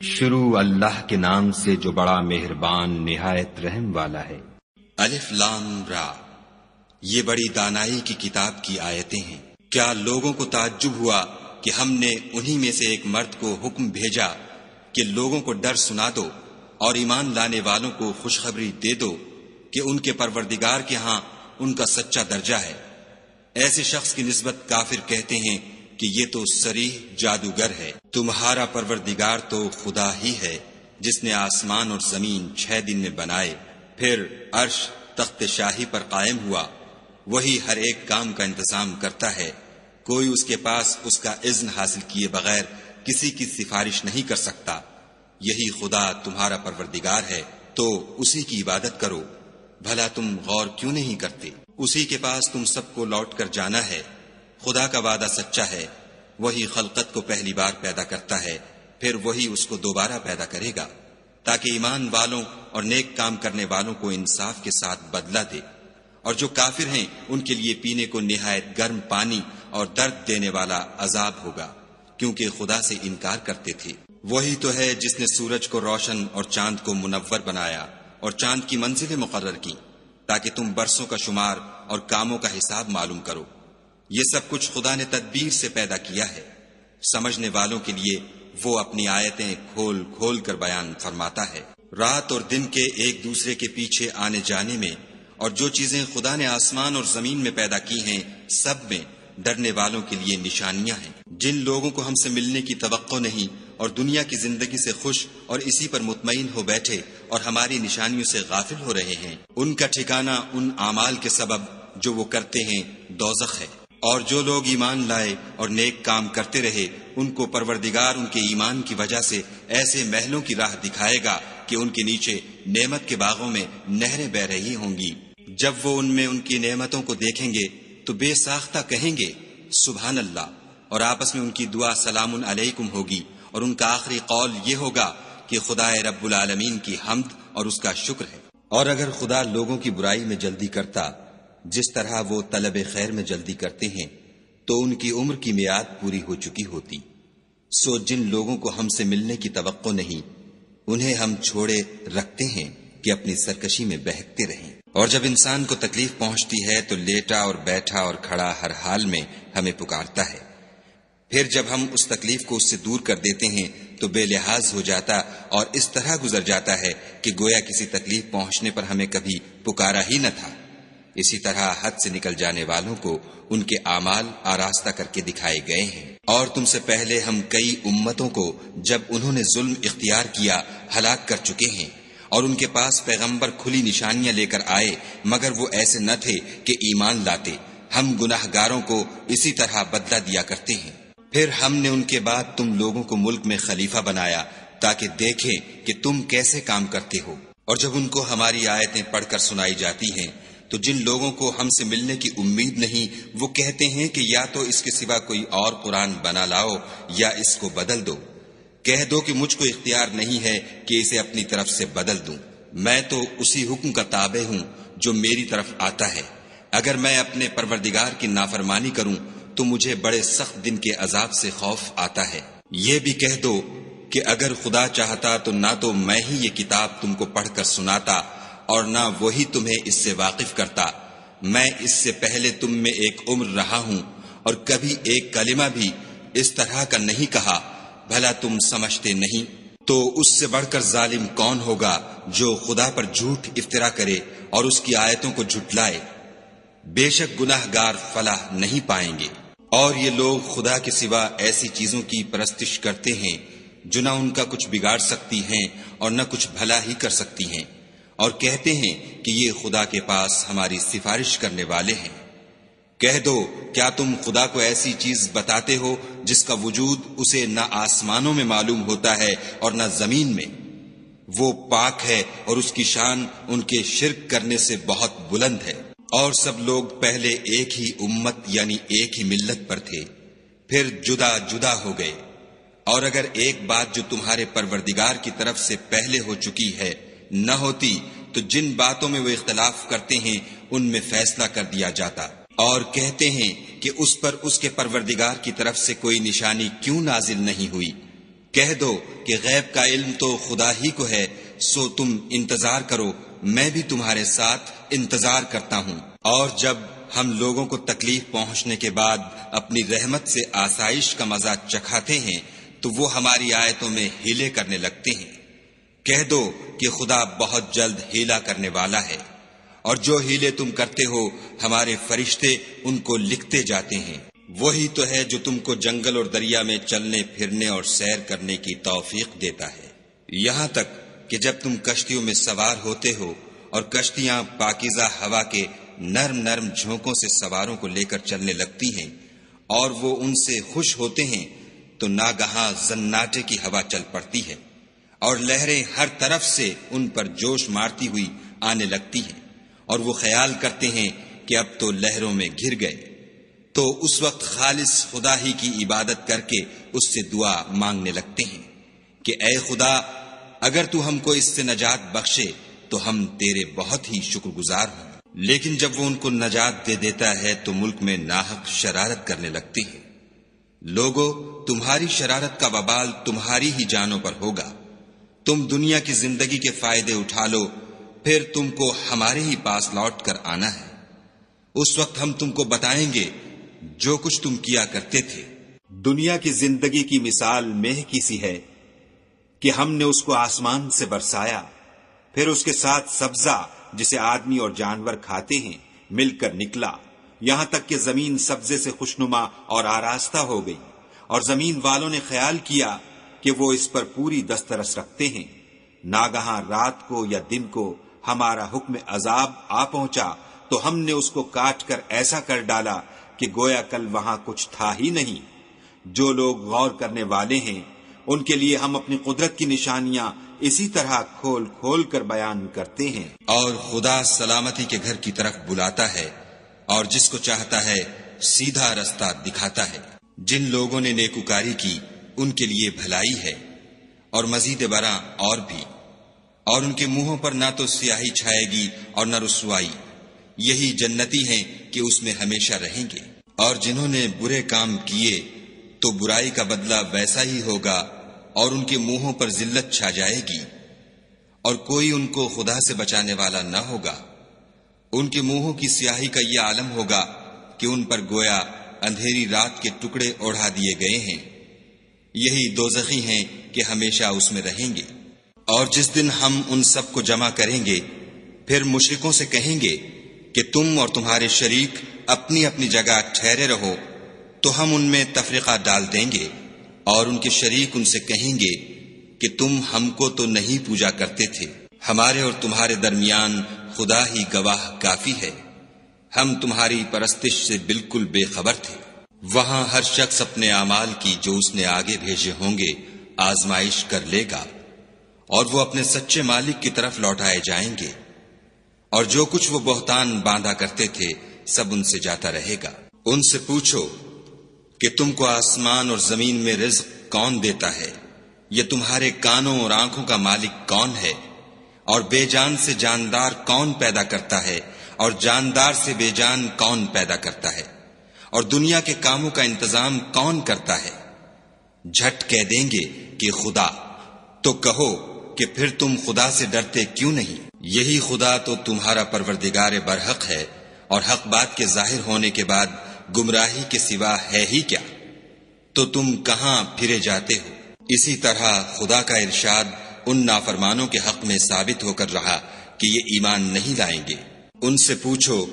شروع اللہ کے نام سے جو بڑا مہربان نہایت رحم والا ہے۔ الف لام را، یہ بڑی دانائی کی کتاب کی آیتیں ہیں۔ کیا لوگوں کو تعجب ہوا کہ ہم نے انہی میں سے ایک مرد کو حکم بھیجا کہ لوگوں کو ڈر سنا دو اور ایمان لانے والوں کو خوشخبری دے دو کہ ان کے پروردگار کے ہاں ان کا سچا درجہ ہے۔ ایسے شخص کی نسبت کافر کہتے ہیں کہ یہ تو صریح جادوگر ہے۔ تمہارا پروردگار تو خدا ہی ہے جس نے آسمان اور زمین 6 دن میں بنائے، پھر عرش تخت شاہی پر قائم ہوا۔ وہی ہر ایک کام کا انتظام کرتا ہے، کوئی اس کے پاس اس کا اذن حاصل کیے بغیر کسی کی سفارش نہیں کر سکتا۔ یہی خدا تمہارا پروردگار ہے، تو اسی کی عبادت کرو۔ بھلا تم غور کیوں نہیں کرتے؟ اسی کے پاس تم سب کو لوٹ کر جانا ہے۔ خدا کا وعدہ سچا ہے، وہی خلقت کو پہلی بار پیدا کرتا ہے، پھر وہی اس کو دوبارہ پیدا کرے گا، تاکہ ایمان والوں اور نیک کام کرنے والوں کو انصاف کے ساتھ بدلہ دے۔ اور جو کافر ہیں ان کے لیے پینے کو نہایت گرم پانی اور درد دینے والا عذاب ہوگا، کیونکہ خدا سے انکار کرتے تھے۔ وہی تو ہے جس نے سورج کو روشن اور چاند کو منور بنایا اور چاند کی منزلیں مقرر کی تاکہ تم برسوں کا شمار اور کاموں کا حساب معلوم کرو۔ یہ سب کچھ خدا نے تدبیر سے پیدا کیا ہے۔ سمجھنے والوں کے لیے وہ اپنی آیتیں کھول کھول کر بیان فرماتا ہے۔ رات اور دن کے ایک دوسرے کے پیچھے آنے جانے میں اور جو چیزیں خدا نے آسمان اور زمین میں پیدا کی ہیں سب میں ڈرنے والوں کے لیے نشانیاں ہیں۔ جن لوگوں کو ہم سے ملنے کی توقع نہیں اور دنیا کی زندگی سے خوش اور اسی پر مطمئن ہو بیٹھے اور ہماری نشانیوں سے غافل ہو رہے ہیں، ان کا ٹھکانہ ان اعمال کے سبب جو وہ کرتے ہیں دوزخ ہے۔ اور جو لوگ ایمان لائے اور نیک کام کرتے رہے ان کو پروردگار ان کے ایمان کی وجہ سے ایسے محلوں کی راہ دکھائے گا کہ ان کے نیچے نعمت کے باغوں میں نہریں بہ رہی ہوں گی۔ جب وہ ان میں ان کی نعمتوں کو دیکھیں گے تو بے ساختہ کہیں گے سبحان اللہ، اور آپس میں ان کی دعا سلام علیکم ہوگی، اور ان کا آخری قول یہ ہوگا کہ خدا رب العالمین کی حمد اور اس کا شکر ہے۔ اور اگر خدا لوگوں کی برائی میں جلدی کرتا جس طرح وہ طلب خیر میں جلدی کرتے ہیں تو ان کی عمر کی میعاد پوری ہو چکی ہوتی۔ سو جن لوگوں کو ہم سے ملنے کی توقع نہیں انہیں ہم چھوڑے رکھتے ہیں کہ اپنی سرکشی میں بہکتے رہیں۔ اور جب انسان کو تکلیف پہنچتی ہے تو لیٹا اور بیٹھا اور کھڑا ہر حال میں ہمیں پکارتا ہے، پھر جب ہم اس تکلیف کو اس سے دور کر دیتے ہیں تو بے لحاظ ہو جاتا اور اس طرح گزر جاتا ہے کہ گویا کسی تکلیف پہنچنے پر ہمیں کبھی پکارا ہی نہ تھا۔ اسی طرح حد سے نکل جانے والوں کو ان کے اعمال آراستہ کر کے دکھائے گئے ہیں۔ اور تم سے پہلے ہم کئی امتوں کو جب انہوں نے ظلم اختیار کیا ہلاک کر چکے ہیں، اور ان کے پاس پیغمبر کھلی نشانیاں لے کر آئے مگر وہ ایسے نہ تھے کہ ایمان لاتے۔ ہم گناہ گاروں کو اسی طرح بدلہ دیا کرتے ہیں۔ پھر ہم نے ان کے بعد تم لوگوں کو ملک میں خلیفہ بنایا تاکہ دیکھیں کہ تم کیسے کام کرتے ہو۔ اور جب ان کو ہماری آیتیں پڑھ کر سنائی جاتی ہیں تو جن لوگوں کو ہم سے ملنے کی امید نہیں وہ کہتے ہیں کہ یا تو اس کے سوا کوئی اور قرآن بنا لاؤ یا اس کو بدل دو۔ کہہ دو کہ مجھ کو اختیار نہیں ہے کہ اسے اپنی طرف سے بدل دوں، میں تو اسی حکم کا تابع ہوں جو میری طرف آتا ہے۔ اگر میں اپنے پروردگار کی نافرمانی کروں تو مجھے بڑے سخت دن کے عذاب سے خوف آتا ہے۔ یہ بھی کہہ دو کہ اگر خدا چاہتا تو نہ تو میں ہی یہ کتاب تم کو پڑھ کر سناتا اور نہ وہی تمہیں اس سے واقف کرتا۔ میں اس سے پہلے تم میں ایک عمر رہا ہوں اور کبھی ایک کلمہ بھی اس طرح کا نہیں کہا، بھلا تم سمجھتے نہیں؟ تو اس سے بڑھ کر ظالم کون ہوگا جو خدا پر جھوٹ افطرا کرے اور اس کی آیتوں کو جھٹلائے؟ بے شک گناہ گار فلاح نہیں پائیں گے۔ اور یہ لوگ خدا کے سوا ایسی چیزوں کی پرستش کرتے ہیں جو نہ ان کا کچھ بگاڑ سکتی ہیں اور نہ کچھ بھلا ہی کر سکتی ہیں، اور کہتے ہیں کہ یہ خدا کے پاس ہماری سفارش کرنے والے ہیں۔ کہہ دو کیا تم خدا کو ایسی چیز بتاتے ہو جس کا وجود اسے نہ آسمانوں میں معلوم ہوتا ہے اور نہ زمین میں؟ وہ پاک ہے اور اس کی شان ان کے شرک کرنے سے بہت بلند ہے۔ اور سب لوگ پہلے ایک ہی امت یعنی ایک ہی ملت پر تھے، پھر جدا جدا ہو گئے۔ اور اگر ایک بات جو تمہارے پروردگار کی طرف سے پہلے ہو چکی ہے نہ ہوتی تو جن باتوں میں وہ اختلاف کرتے ہیں ان میں فیصلہ کر دیا جاتا۔ اور کہتے ہیں کہ اس پر اس کے پروردگار کی طرف سے کوئی نشانی کیوں نازل نہیں ہوئی؟ کہہ دو کہ غیب کا علم تو خدا ہی کو ہے، سو تم انتظار کرو، میں بھی تمہارے ساتھ انتظار کرتا ہوں۔ اور جب ہم لوگوں کو تکلیف پہنچنے کے بعد اپنی رحمت سے آسائش کا مزہ چکھاتے ہیں تو وہ ہماری آیتوں میں ہیلے کرنے لگتے ہیں۔ کہہ دو کہ خدا بہت جلد ہیلا کرنے والا ہے، اور جو ہیلے تم کرتے ہو ہمارے فرشتے ان کو لکھتے جاتے ہیں۔ وہی تو ہے جو تم کو جنگل اور دریا میں چلنے پھرنے اور سیر کرنے کی توفیق دیتا ہے، یہاں تک کہ جب تم کشتیوں میں سوار ہوتے ہو اور کشتیاں پاکیزہ ہوا کے نرم نرم جھونکوں سے سواروں کو لے کر چلنے لگتی ہیں اور وہ ان سے خوش ہوتے ہیں، تو ناگہاں زناٹے کی ہوا چل پڑتی ہے اور لہریں ہر طرف سے ان پر جوش مارتی ہوئی آنے لگتی ہیں، اور وہ خیال کرتے ہیں کہ اب تو لہروں میں گر گئے۔ تو اس وقت خالص خدا ہی کی عبادت کر کے اس سے دعا مانگنے لگتے ہیں کہ اے خدا، اگر تو ہم کو اس سے نجات بخشے تو ہم تیرے بہت ہی شکر گزار ہوں۔ لیکن جب وہ ان کو نجات دے دیتا ہے تو ملک میں ناحق شرارت کرنے لگتے ہیں۔ لوگو، تمہاری شرارت کا وبال تمہاری ہی جانوں پر ہوگا۔ تم دنیا کی زندگی کے فائدے اٹھا لو، پھر تم کو ہمارے ہی پاس لوٹ کر آنا ہے۔ اس وقت ہم تم کو بتائیں گے جو کچھ تم کیا کرتے تھے۔ دنیا کی زندگی کی مثال مہ کی سی ہے کہ ہم نے اس کو آسمان سے برسایا، پھر اس کے ساتھ سبزہ جسے آدمی اور جانور کھاتے ہیں مل کر نکلا، یہاں تک کہ زمین سبزے سے خوشنما اور آراستہ ہو گئی، اور زمین والوں نے خیال کیا کہ وہ اس پر پوری دسترس رکھتے ہیں۔ ناگہاں رات کو یا دن کو ہمارا حکم عذاب آ پہنچا تو ہم نے اس کو کاٹ کر ایسا کر ڈالا کہ گویا کل وہاں کچھ تھا ہی نہیں۔ جو لوگ غور کرنے والے ہیں ان کے لیے ہم اپنی قدرت کی نشانیاں اسی طرح کھول کھول کر بیان کرتے ہیں۔ اور خدا سلامتی کے گھر کی طرف بلاتا ہے اور جس کو چاہتا ہے سیدھا رستہ دکھاتا ہے۔ جن لوگوں نے نیکوکاری کی ان کے لیے بھلائی ہے، اور مزید برآں اور بھی، اور ان کے منہوں پر نہ تو سیاہی چھائے گی اور نہ رسوائی، یہی جنتی ہیں کہ اس میں ہمیشہ رہیں گے۔ اور جنہوں نے برے کام کیے تو برائی کا بدلہ ویسا ہی ہوگا، اور ان کے منہوں پر ذلت چھا جائے گی، اور کوئی ان کو خدا سے بچانے والا نہ ہوگا۔ ان کے منہوں کی سیاہی کا یہ عالم ہوگا کہ ان پر گویا اندھیری رات کے ٹکڑے اوڑھا دیے گئے ہیں، یہی دوزخی ہیں کہ ہمیشہ اس میں رہیں گے۔ اور جس دن ہم ان سب کو جمع کریں گے، پھر مشرکوں سے کہیں گے کہ تم اور تمہارے شریک اپنی اپنی جگہ ٹھہرے رہو، تو ہم ان میں تفرقہ ڈال دیں گے، اور ان کے شریک ان سے کہیں گے کہ تم ہم کو تو نہیں پوجا کرتے تھے، ہمارے اور تمہارے درمیان خدا ہی گواہ کافی ہے، ہم تمہاری پرستش سے بالکل بے خبر تھے۔ وہاں ہر شخص اپنے اعمال کی جو اس نے آگے بھیجے ہوں گے آزمائش کر لے گا، اور وہ اپنے سچے مالک کی طرف لوٹائے جائیں گے، اور جو کچھ وہ بہتان باندھا کرتے تھے سب ان سے جاتا رہے گا۔ ان سے پوچھو کہ تم کو آسمان اور زمین میں رزق کون دیتا ہے؟ یہ تمہارے کانوں اور آنکھوں کا مالک کون ہے؟ اور بے جان سے جاندار کون پیدا کرتا ہے؟ اور جاندار سے بے جان کون پیدا کرتا ہے؟ اور دنیا کے کاموں کا انتظام کون کرتا ہے؟ جھٹ کہہ دیں گے کہ خدا۔ تو کہو کہ پھر تم خدا سے ڈرتے کیوں نہیں؟ یہی خدا تو تمہارا پروردگار برحق ہے، اور حق بات کے ظاہر ہونے کے بعد گمراہی کے سوا ہے ہی کیا؟ تو تم کہاں پھرے جاتے ہو؟ اسی طرح خدا کا ارشاد ان نافرمانوں کے حق میں ثابت ہو کر رہا کہ یہ ایمان نہیں لائیں گے۔ ان سے پوچھو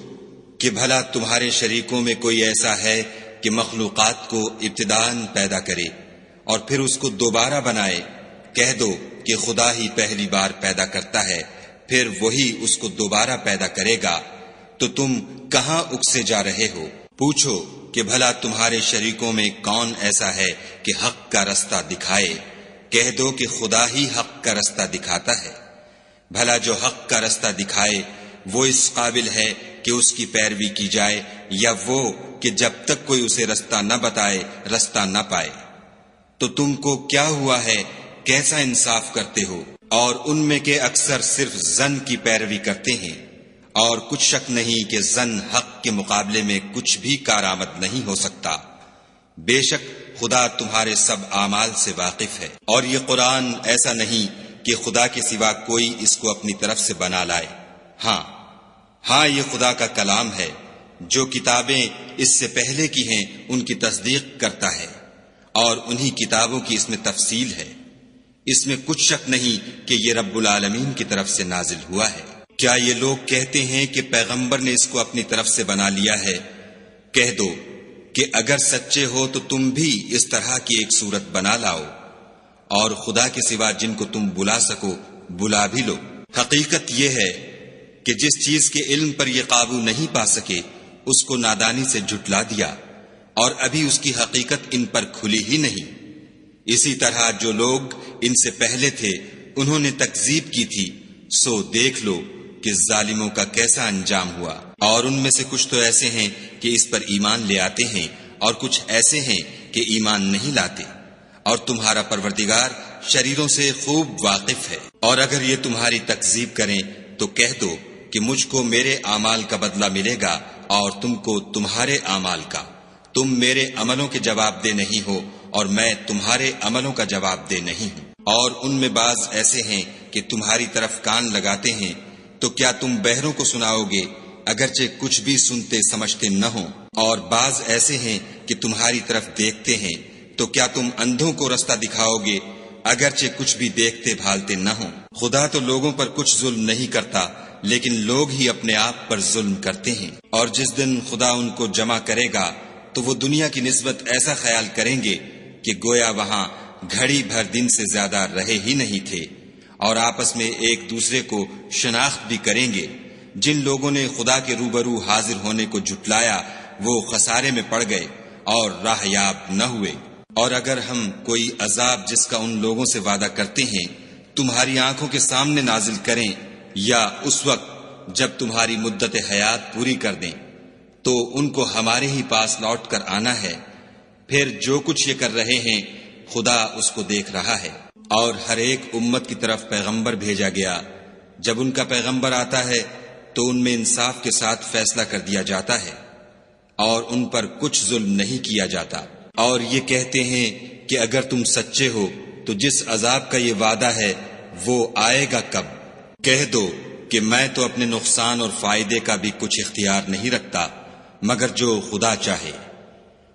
کہ بھلا تمہارے شریکوں میں کوئی ایسا ہے کہ مخلوقات کو ابتداءً پیدا کرے اور پھر اس کو دوبارہ بنائے؟ کہہ دو کہ خدا ہی پہلی بار پیدا کرتا ہے، پھر وہی اس کو دوبارہ پیدا کرے گا، تو تم کہاں اکسے جا رہے ہو؟ پوچھو کہ بھلا تمہارے شریکوں میں کون ایسا ہے کہ حق کا رستہ دکھائے؟ کہہ دو کہ خدا ہی حق کا رستہ دکھاتا ہے۔ بھلا جو حق کا رستہ دکھائے وہ اس قابل ہے کہ اس کی پیروی کی جائے، یا وہ کہ جب تک کوئی اسے رستہ نہ بتائے رستہ نہ پائے؟ تو تم کو کیا ہوا ہے؟ کیسا انصاف کرتے ہو؟ اور ان میں کے اکثر صرف ظن کی پیروی کرتے ہیں، اور کچھ شک نہیں کہ ظن حق کے مقابلے میں کچھ بھی کارآمد نہیں ہو سکتا۔ بے شک خدا تمہارے سب اعمال سے واقف ہے۔ اور یہ قرآن ایسا نہیں کہ خدا کے سوا کوئی اس کو اپنی طرف سے بنا لائے۔ ہاں یہ خدا کا کلام ہے۔ جو کتابیں اس سے پہلے کی ہیں ان کی تصدیق کرتا ہے، اور انہی کتابوں کی اس میں تفصیل ہے۔ اس میں کچھ شک نہیں کہ یہ رب العالمین کی طرف سے نازل ہوا ہے۔ کیا یہ لوگ کہتے ہیں کہ پیغمبر نے اس کو اپنی طرف سے بنا لیا ہے؟ کہہ دو کہ اگر سچے ہو تو تم بھی اس طرح کی ایک صورت بنا لاؤ، اور خدا کے سوا جن کو تم بلا سکو بلا بھی لو۔ حقیقت یہ ہے کہ جس چیز کے علم پر یہ قابو نہیں پا سکے اس کو نادانی سے جھٹلا دیا، اور ابھی اس کی حقیقت ان پر کھلی ہی نہیں۔ اسی طرح جو لوگ ان سے پہلے تھے انہوں نے تکذیب کی تھی، سو دیکھ لو کہ ظالموں کا کیسا انجام ہوا۔ اور ان میں سے کچھ تو ایسے ہیں کہ اس پر ایمان لے آتے ہیں، اور کچھ ایسے ہیں کہ ایمان نہیں لاتے، اور تمہارا پروردگار شریروں سے خوب واقف ہے۔ اور اگر یہ تمہاری تکذیب کریں تو کہہ دو کہ مجھ کو میرے اعمال کا بدلہ ملے گا اور تم کو تمہارے اعمال کا۔ تم میرے عملوں کے جواب دہ نہیں ہو اور میں تمہارے عملوں کا جواب دہ نہیں ہوں۔ اور ان میں بعض ایسے ہیں کہ تمہاری طرف کان لگاتے ہیں، تو کیا تم بہروں کو سناؤ گے اگرچہ کچھ بھی سنتے سمجھتے نہ ہوں؟ اور بعض ایسے ہیں کہ تمہاری طرف دیکھتے ہیں، تو کیا تم اندھوں کو رستہ دکھاؤ گے اگرچہ کچھ بھی دیکھتے بھالتے نہ ہوں؟ خدا تو لوگوں پر کچھ ظلم نہیں کرتا، لیکن لوگ ہی اپنے آپ پر ظلم کرتے ہیں۔ اور جس دن خدا ان کو جمع کرے گا تو وہ دنیا کی نسبت ایسا خیال کریں گے کہ گویا وہاں گھڑی بھر دن سے زیادہ رہے ہی نہیں تھے، اور آپس میں ایک دوسرے کو شناخت بھی کریں گے۔ جن لوگوں نے خدا کے روبرو حاضر ہونے کو جھٹلایا وہ خسارے میں پڑ گئے اور راہ یاب نہ ہوئے۔ اور اگر ہم کوئی عذاب جس کا ان لوگوں سے وعدہ کرتے ہیں تمہاری آنکھوں کے سامنے نازل کریں، یا اس وقت جب تمہاری مدت حیات پوری کر دیں، تو ان کو ہمارے ہی پاس لوٹ کر آنا ہے۔ پھر جو کچھ یہ کر رہے ہیں خدا اس کو دیکھ رہا ہے۔ اور ہر ایک امت کی طرف پیغمبر بھیجا گیا، جب ان کا پیغمبر آتا ہے تو ان میں انصاف کے ساتھ فیصلہ کر دیا جاتا ہے، اور ان پر کچھ ظلم نہیں کیا جاتا۔ اور یہ کہتے ہیں کہ اگر تم سچے ہو تو جس عذاب کا یہ وعدہ ہے وہ آئے گا کب؟ کہہ دو کہ میں تو اپنے نقصان اور فائدے کا بھی کچھ اختیار نہیں رکھتا مگر جو خدا چاہے۔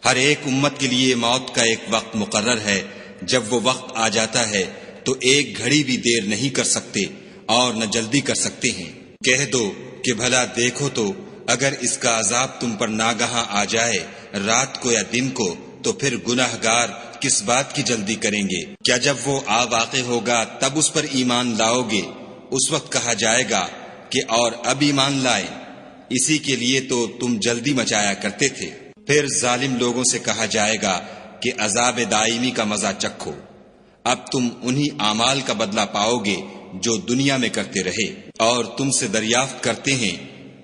ہر ایک امت کے لیے موت کا ایک وقت مقرر ہے، جب وہ وقت آ جاتا ہے تو ایک گھڑی بھی دیر نہیں کر سکتے اور نہ جلدی کر سکتے ہیں۔ کہہ دو کہ بھلا دیکھو تو اگر اس کا عذاب تم پر ناگہاں آ جائے رات کو یا دن کو، تو پھر گناہ گار کس بات کی جلدی کریں گے؟ کیا جب وہ آ واقع ہوگا تب اس پر ایمان لاؤ گے؟ اس وقت کہا جائے گا کہ اور اب ایمان لائیں، اسی کے لیے تو تم جلدی مچایا کرتے تھے۔ پھر ظالم لوگوں سے کہا جائے گا کہ عذاب دائمی کا مزہ چکھو، اب تم انہی اعمال کا بدلہ پاؤ گے جو دنیا میں کرتے رہے۔ اور تم سے دریافت کرتے ہیں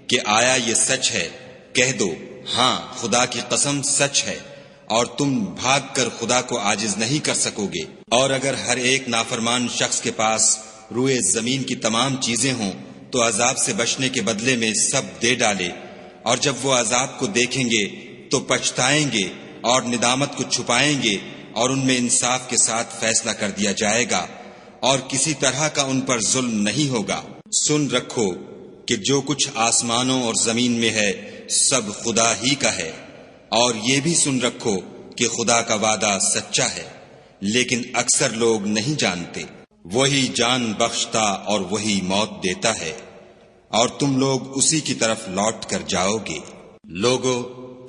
کہ آیا یہ سچ ہے؟ کہہ دو ہاں خدا کی قسم سچ ہے، اور تم بھاگ کر خدا کو عاجز نہیں کر سکو گے۔ اور اگر ہر ایک نافرمان شخص کے پاس روئے زمین کی تمام چیزیں ہوں تو عذاب سے بچنے کے بدلے میں سب دے ڈالے، اور جب وہ عذاب کو دیکھیں گے تو پچھتائیں گے اور ندامت کو چھپائیں گے، اور ان میں انصاف کے ساتھ فیصلہ کر دیا جائے گا، اور کسی طرح کا ان پر ظلم نہیں ہوگا۔ سن رکھو کہ جو کچھ آسمانوں اور زمین میں ہے سب خدا ہی کا ہے، اور یہ بھی سن رکھو کہ خدا کا وعدہ سچا ہے، لیکن اکثر لوگ نہیں جانتے۔ وہی جان بخشتا اور وہی موت دیتا ہے، اور تم لوگ اسی کی طرف لوٹ کر جاؤ گے۔ لوگو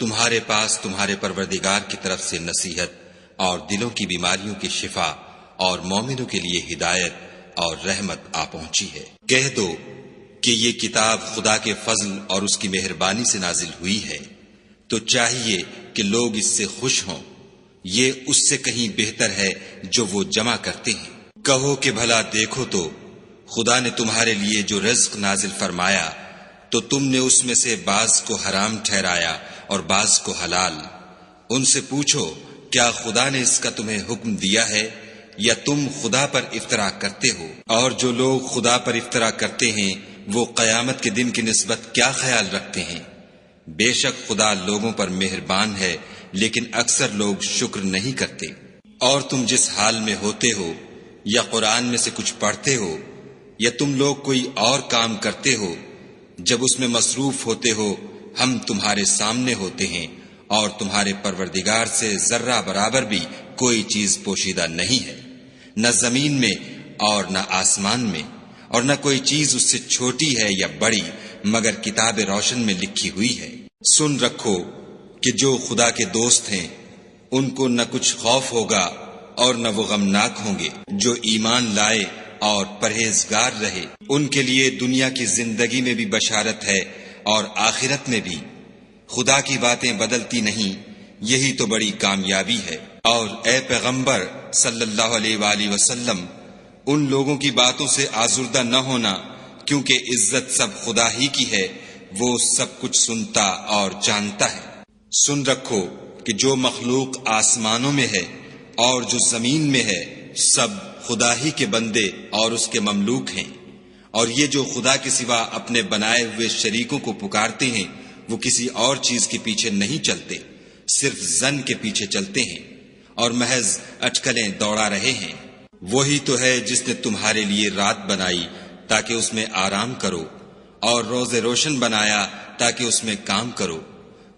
تمہارے پاس تمہارے پروردگار کی طرف سے نصیحت اور دلوں کی بیماریوں کی شفا اور مومنوں کے لیے ہدایت اور رحمت آ پہنچی ہے۔ کہہ دو کہ یہ کتاب خدا کے فضل اور اس کی مہربانی سے نازل ہوئی ہے، تو چاہیے کہ لوگ اس سے خوش ہوں۔ یہ اس سے کہیں بہتر ہے جو وہ جمع کرتے ہیں۔ کہو کہ بھلا دیکھو تو خدا نے تمہارے لیے جو رزق نازل فرمایا تو تم نے اس میں سے بعض کو حرام ٹھہرایا اور بعض کو حلال۔ ان سے پوچھو کیا خدا نے اس کا تمہیں حکم دیا ہے یا تم خدا پر افطرا کرتے ہو؟ اور جو لوگ خدا پر افطرا کرتے ہیں وہ قیامت کے دن کی نسبت کیا خیال رکھتے ہیں؟ بے شک خدا لوگوں پر مہربان ہے لیکن اکثر لوگ شکر نہیں کرتے۔ اور تم جس حال میں ہوتے ہو یا قرآن میں سے کچھ پڑھتے ہو یا تم لوگ کوئی اور کام کرتے ہو، جب اس میں مصروف ہوتے ہو ہم تمہارے سامنے ہوتے ہیں، اور تمہارے پروردگار سے ذرہ برابر بھی کوئی چیز پوشیدہ نہیں ہے، نہ زمین میں اور نہ آسمان میں، اور نہ کوئی چیز اس سے چھوٹی ہے یا بڑی مگر کتاب روشن میں لکھی ہوئی ہے۔ سن رکھو کہ جو خدا کے دوست ہیں ان کو نہ کچھ خوف ہوگا اور نہ وہ غمناک ہوں گے۔ جو ایمان لائے اور پرہیزگار رہے ان کے لیے دنیا کی زندگی میں بھی بشارت ہے اور آخرت میں بھی۔ خدا کی باتیں بدلتی نہیں، یہی تو بڑی کامیابی ہے۔ اور اے پیغمبر صلی اللہ علیہ وآلہ وسلم، ان لوگوں کی باتوں سے آزردہ نہ ہونا، کیونکہ عزت سب خدا ہی کی ہے، وہ سب کچھ سنتا اور جانتا ہے۔ سن رکھو کہ جو مخلوق آسمانوں میں ہے اور جو زمین میں ہے سب خدا ہی کے بندے اور اس کے مملوک ہیں، اور یہ جو خدا کے سوا اپنے بنائے ہوئے شریکوں کو پکارتے ہیں وہ کسی اور چیز کے پیچھے نہیں چلتے، صرف ظن کے پیچھے چلتے ہیں اور محض اٹکلیں دوڑا رہے ہیں۔ وہی تو ہے جس نے تمہارے لیے رات بنائی تاکہ اس میں آرام کرو، اور روز روشن بنایا تاکہ اس میں کام کرو۔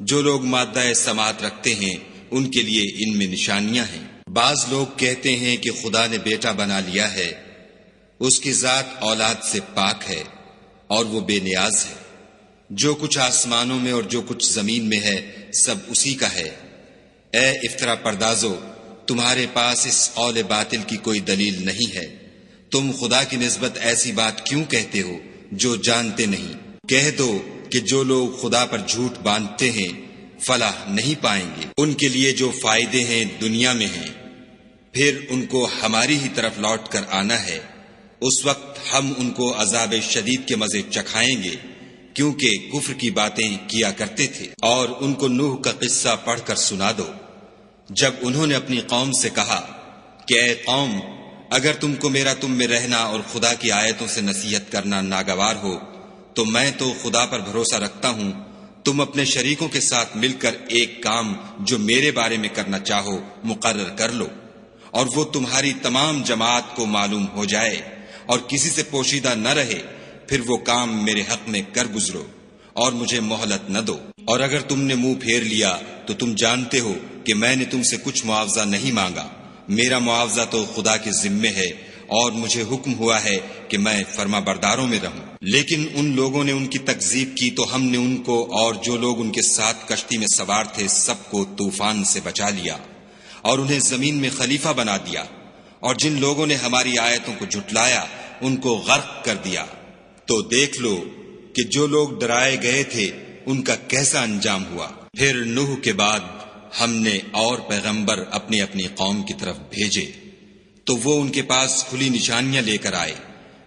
جو لوگ مادہ سماعت رکھتے ہیں ان کے لیے ان میں نشانیاں ہیں۔ بعض لوگ کہتے ہیں کہ خدا نے بیٹا بنا لیا ہے، اس کی ذات اولاد سے پاک ہے اور وہ بے نیاز ہے۔ جو کچھ آسمانوں میں اور جو کچھ زمین میں ہے سب اسی کا ہے۔ اے افطرا پردازو، تمہارے پاس اس قول باطل کی کوئی دلیل نہیں ہے، تم خدا کی نسبت ایسی بات کیوں کہتے ہو جو جانتے نہیں؟ کہہ دو کہ جو لوگ خدا پر جھوٹ باندھتے ہیں فلاح نہیں پائیں گے۔ ان کے لیے جو فائدے ہیں دنیا میں ہیں، پھر ان کو ہماری ہی طرف لوٹ کر آنا ہے، اس وقت ہم ان کو عذاب شدید کے مزے چکھائیں گے، کیونکہ کفر کی باتیں کیا کرتے تھے۔ اور ان کو نوح کا قصہ پڑھ کر سنا دو، جب انہوں نے اپنی قوم سے کہا کہ اے قوم، اگر تم کو میرا تم میں رہنا اور خدا کی آیتوں سے نصیحت کرنا ناگوار ہو تو میں تو خدا پر بھروسہ رکھتا ہوں، تم اپنے شریکوں کے ساتھ مل کر ایک کام جو میرے بارے میں کرنا چاہو مقرر کر لو، اور وہ تمہاری تمام جماعت کو معلوم ہو جائے اور کسی سے پوشیدہ نہ رہے، پھر وہ کام میرے حق میں کر گزرو اور مجھے مہلت نہ دو۔ اور اگر تم نے منہ پھیر لیا تو تم جانتے ہو کہ میں نے تم سے کچھ معاوضہ نہیں مانگا، میرا معاوضہ تو خدا کے ذمے ہے، اور مجھے حکم ہوا ہے کہ میں فرما برداروں میں رہوں۔ لیکن ان لوگوں نے ان کی تکذیب کی تو ہم نے ان کو اور جو لوگ ان کے ساتھ کشتی میں سوار تھے سب کو طوفان سے بچا لیا اور انہیں زمین میں خلیفہ بنا دیا، اور جن لوگوں نے ہماری آیتوں کو جھٹلایا ان کو غرق کر دیا۔ تو دیکھ لو کہ جو لوگ ڈرائے گئے تھے ان کا کیسا انجام ہوا۔ پھر نوح کے بعد ہم نے اور پیغمبر اپنی اپنی قوم کی طرف بھیجے تو وہ ان کے پاس کھلی نشانیاں لے کر آئے،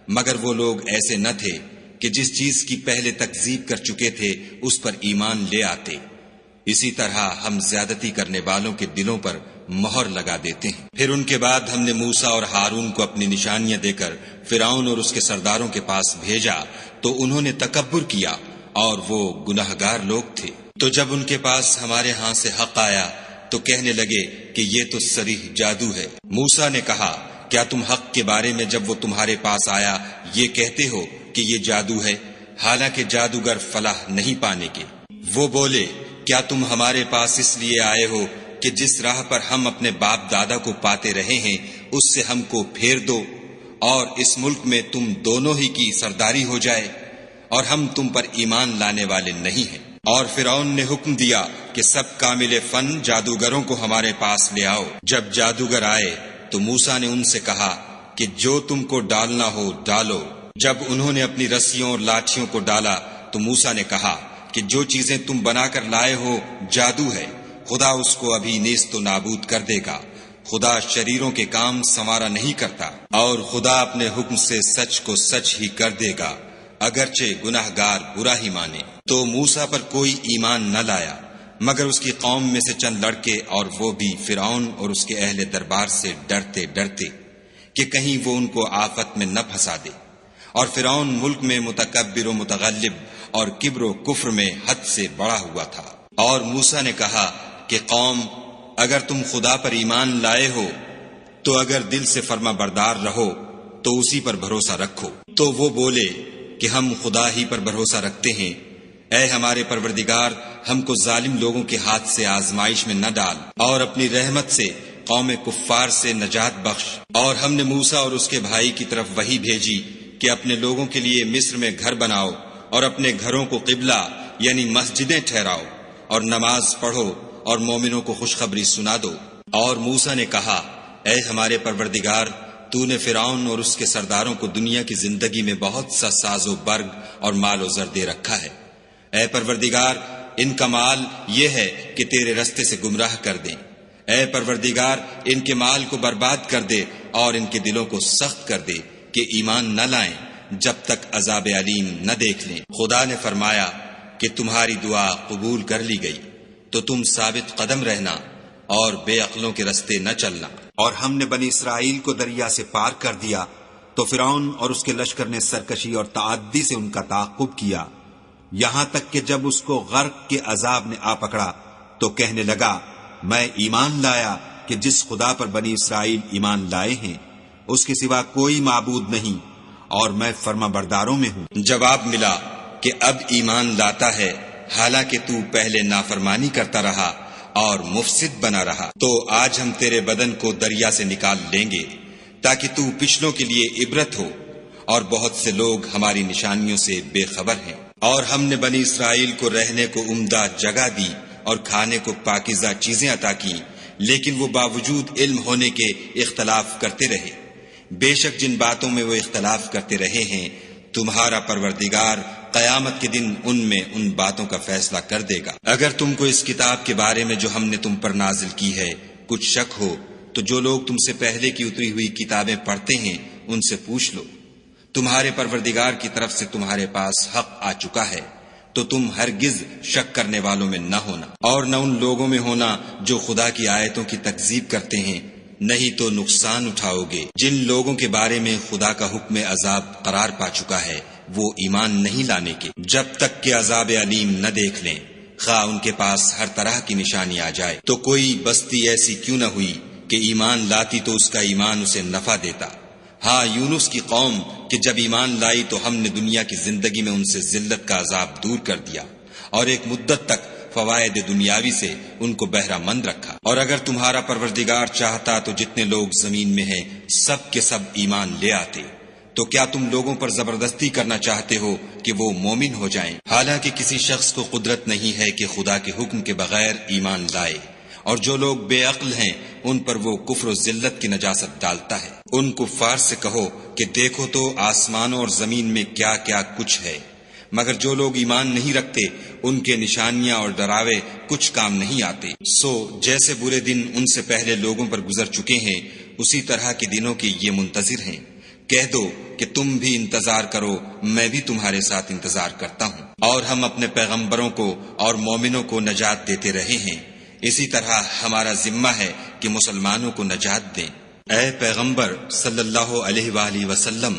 مگر وہ لوگ ایسے نہ تھے کہ جس چیز کی پہلے تکذیب کر چکے تھے اس پر ایمان لے آتے۔ اسی طرح ہم زیادتی کرنے والوں کے دلوں پر مہر لگا دیتے ہیں۔ پھر ان کے بعد ہم نے موسیٰ اور ہارون کو اپنی نشانیاں دے کر فرعون اور اس کے سرداروں کے پاس بھیجا تو انہوں نے تکبر کیا اور وہ گناہگار لوگ تھے۔ تو جب ان کے پاس ہمارے ہاں سے حق آیا تو کہنے لگے کہ یہ تو صریح جادو ہے۔ موسیٰ نے کہا کیا تم حق کے بارے میں جب وہ تمہارے پاس آیا یہ کہتے ہو کہ یہ جادو ہے، حالانکہ جادوگر فلاح نہیں پانے کے؟ وہ بولے کیا تم ہمارے پاس اس لیے آئے ہو کہ جس راہ پر ہم اپنے باپ دادا کو پاتے رہے ہیں اس سے ہم کو پھیر دو اور اس ملک میں تم دونوں ہی کی سرداری ہو جائے، اور ہم تم پر ایمان لانے والے نہیں ہیں۔ اور فرعون نے حکم دیا کہ سب کامل فن جادوگروں کو ہمارے پاس لے آؤ۔ جب جادوگر آئے تو موسیٰ نے ان سے کہا کہ جو تم کو ڈالنا ہو ڈالو۔ جب انہوں نے اپنی رسیوں اور لاٹھیوں کو ڈالا تو موسیٰ نے کہا کہ جو چیزیں تم بنا کر لائے ہو جادو ہے، خدا اس کو ابھی نیست و نابود کر دے گا۔ خدا شریروں کے کام سنوارا نہیں کرتا، اور خدا اپنے حکم سے سچ کو سچ ہی کر دے گا، اگرچہ گناہگار برا ہی مانے۔ تو موسیٰ پر کوئی ایمان نہ لایا مگر اس کی قوم میں سے چند لڑکے، اور وہ بھی فرعون اور اس کے اہل دربار سے ڈرتے ڈرتے کہ کہیں وہ ان کو آفت میں نہ پھنسا دے۔ اور فرعون ملک میں متکبر و متغلب اور کبر و کفر میں حد سے بڑا ہوا تھا۔ اور موسیٰ نے کہا کہ قوم اگر تم خدا پر ایمان لائے ہو تو اگر دل سے فرما بردار رہو تو اسی پر بھروسہ رکھو۔ تو وہ بولے کہ ہم خدا ہی پر بھروسہ رکھتے ہیں۔ اے ہمارے پروردگار، ہم کو ظالم لوگوں کے ہاتھ سے آزمائش میں نہ ڈال، اور اپنی رحمت سے قوم کفار سے نجات بخش۔ اور ہم نے موسیٰ اور اس کے بھائی کی طرف وحی بھیجی کہ اپنے لوگوں کے لیے مصر میں گھر بناؤ اور اپنے گھروں کو قبلہ یعنی مسجدیں ٹھہراؤ، اور نماز پڑھو اور مومنوں کو خوشخبری سنا دو۔ اور موسیٰ نے کہا، اے ہمارے پروردگار، تو نے فرعون اور اس کے سرداروں کو دنیا کی زندگی میں بہت سا ساز و برگ اور مال و زر دے رکھا ہے۔ اے پروردگار، ان کا مال یہ ہے کہ تیرے رستے سے گمراہ کر دیں۔ اے پروردگار، ان کے مال کو برباد کر دے اور ان کے دلوں کو سخت کر دے کہ ایمان نہ لائیں جب تک عذاب علیم نہ دیکھ لیں۔ خدا نے فرمایا کہ تمہاری دعا قبول کر لی گئی، تو تم ثابت قدم رہنا اور بے عقلوں کے رستے نہ چلنا۔ اور ہم نے بنی اسرائیل کو دریا سے پار کر دیا تو فرعون اور اس کے لشکر نے سرکشی اور تعدی سے ان کا تعاقب کیا، یہاں تک کہ جب اس کو غرق کے عذاب نے آ پکڑا تو کہنے لگا، میں ایمان لایا کہ جس خدا پر بنی اسرائیل ایمان لائے ہیں اس کے سوا کوئی معبود نہیں، اور میں فرما برداروں میں ہوں۔ جواب ملا کہ اب ایمان لاتا ہے، حالانکہ تو پہلے نافرمانی کرتا رہا اور مفسد بنا رہا۔ تو آج ہم تیرے بدن کو دریا سے نکال لیں گے تاکہ تو پچھلوں کے لیے عبرت ہو، اور بہت سے لوگ ہماری نشانیوں سے بے خبر ہیں۔ اور ہم نے بنی اسرائیل کو رہنے کو عمدہ جگہ دی اور کھانے کو پاکیزہ چیزیں عطا کی، لیکن وہ باوجود علم ہونے کے اختلاف کرتے رہے۔ بے شک جن باتوں میں وہ اختلاف کرتے رہے ہیں، تمہارا پروردگار قیامت کے دن ان میں ان باتوں کا فیصلہ کر دے گا۔ اگر تم کو اس کتاب کے بارے میں جو ہم نے تم پر نازل کی ہے کچھ شک ہو تو جو لوگ تم سے پہلے کی اتری ہوئی کتابیں پڑھتے ہیں ان سے پوچھ لو۔ تمہارے پروردگار کی طرف سے تمہارے پاس حق آ چکا ہے، تو تم ہرگز شک کرنے والوں میں نہ ہونا، اور نہ ان لوگوں میں ہونا جو خدا کی آیتوں کی تکذیب کرتے ہیں، نہیں تو نقصان اٹھاؤ گے۔ جن لوگوں کے بارے میں خدا کا حکم عذاب قرار پا چکا ہے وہ ایمان نہیں لانے کے جب تک کہ عذاب علیم نہ دیکھ لیں، خواہ ان کے پاس ہر طرح کی نشانی آ جائے۔ تو کوئی بستی ایسی کیوں نہ ہوئی کہ ایمان لاتی تو اس کا ایمان اسے نفع دیتا۔ ہاں، یونس کی قوم کہ جب ایمان لائی تو ہم نے دنیا کی زندگی میں ان سے ذلت کا عذاب دور کر دیا، اور ایک مدت تک فوائد دنیاوی سے ان کو بہرہ مند رکھا۔ اور اگر تمہارا پروردگار چاہتا تو جتنے لوگ زمین میں ہیں سب کے سب ایمان لے آتے۔ تو کیا تم لوگوں پر زبردستی کرنا چاہتے ہو کہ وہ مومن ہو جائیں؟ حالانکہ کسی شخص کو قدرت نہیں ہے کہ خدا کے حکم کے بغیر ایمان لائے، اور جو لوگ بے عقل ہیں ان پر وہ کفر و ذلت کی نجاست ڈالتا ہے۔ ان کفار سے کہو کہ دیکھو تو آسمانوں اور زمین میں کیا کیا کچھ ہے، مگر جو لوگ ایمان نہیں رکھتے ان کے نشانیاں اور ڈراوے کچھ کام نہیں آتے۔ سو جیسے برے دن ان سے پہلے لوگوں پر گزر چکے ہیں اسی طرح کے دنوں کے یہ منتظر ہیں۔ کہہ دو کہ تم بھی انتظار کرو، میں بھی تمہارے ساتھ انتظار کرتا ہوں۔ اور ہم اپنے پیغمبروں کو اور مومنوں کو نجات دیتے رہے ہیں، اسی طرح ہمارا ذمہ ہے کہ مسلمانوں کو نجات دیں۔ اے پیغمبر صلی اللہ علیہ وآلہ وسلم،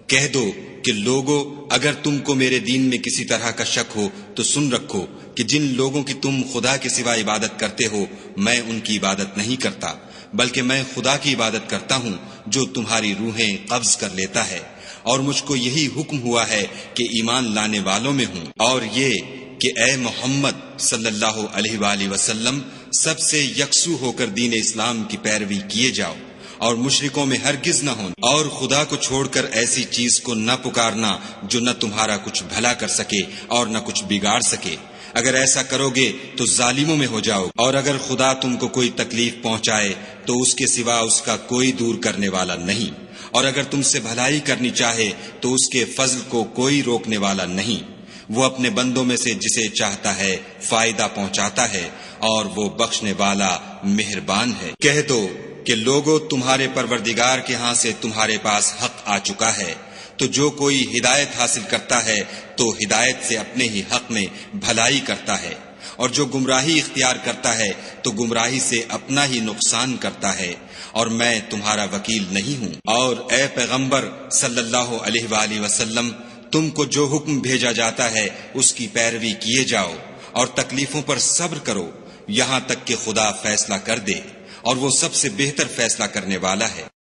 کہہ دو کہ لوگو، اگر تم کو میرے دین میں کسی طرح کا شک ہو تو سن رکھو کہ جن لوگوں کی تم خدا کے سوا عبادت کرتے ہو میں ان کی عبادت نہیں کرتا، بلکہ میں خدا کی عبادت کرتا ہوں جو تمہاری روحیں قبض کر لیتا ہے، اور مجھ کو یہی حکم ہوا ہے کہ ایمان لانے والوں میں ہوں، اور یہ کہ اے محمد صلی اللہ علیہ وآلہ وسلم سب سے یکسو ہو کر دین اسلام کی پیروی کیے جاؤ، اور مشرکوں میں ہرگز نہ ہونا، اور خدا کو چھوڑ کر ایسی چیز کو نہ پکارنا جو نہ تمہارا کچھ بھلا کر سکے اور نہ کچھ بگاڑ سکے۔ اگر ایسا کرو گے تو ظالموں میں ہو جاؤ، اور اگر خدا تم کو کوئی تکلیف پہنچائے تو اس کے سوا اس کا کوئی دور کرنے والا نہیں، اور اگر تم سے بھلائی کرنی چاہے تو اس کے فضل کو کوئی روکنے والا نہیں۔ وہ اپنے بندوں میں سے جسے چاہتا ہے فائدہ پہنچاتا ہے، اور وہ بخشنے والا مہربان ہے۔ کہہ دو کہ لوگو، تمہارے پروردگار کے ہاں سے تمہارے پاس حق آ چکا ہے، تو جو کوئی ہدایت حاصل کرتا ہے تو ہدایت سے اپنے ہی حق میں بھلائی کرتا ہے، اور جو گمراہی اختیار کرتا ہے تو گمراہی سے اپنا ہی نقصان کرتا ہے، اور میں تمہارا وکیل نہیں ہوں۔ اور اے پیغمبر صلی اللہ علیہ وآلہ وسلم، تم کو جو حکم بھیجا جاتا ہے اس کی پیروی کیے جاؤ، اور تکلیفوں پر صبر کرو، یہاں تک کہ خدا فیصلہ کر دے، اور وہ سب سے بہتر فیصلہ کرنے والا ہے۔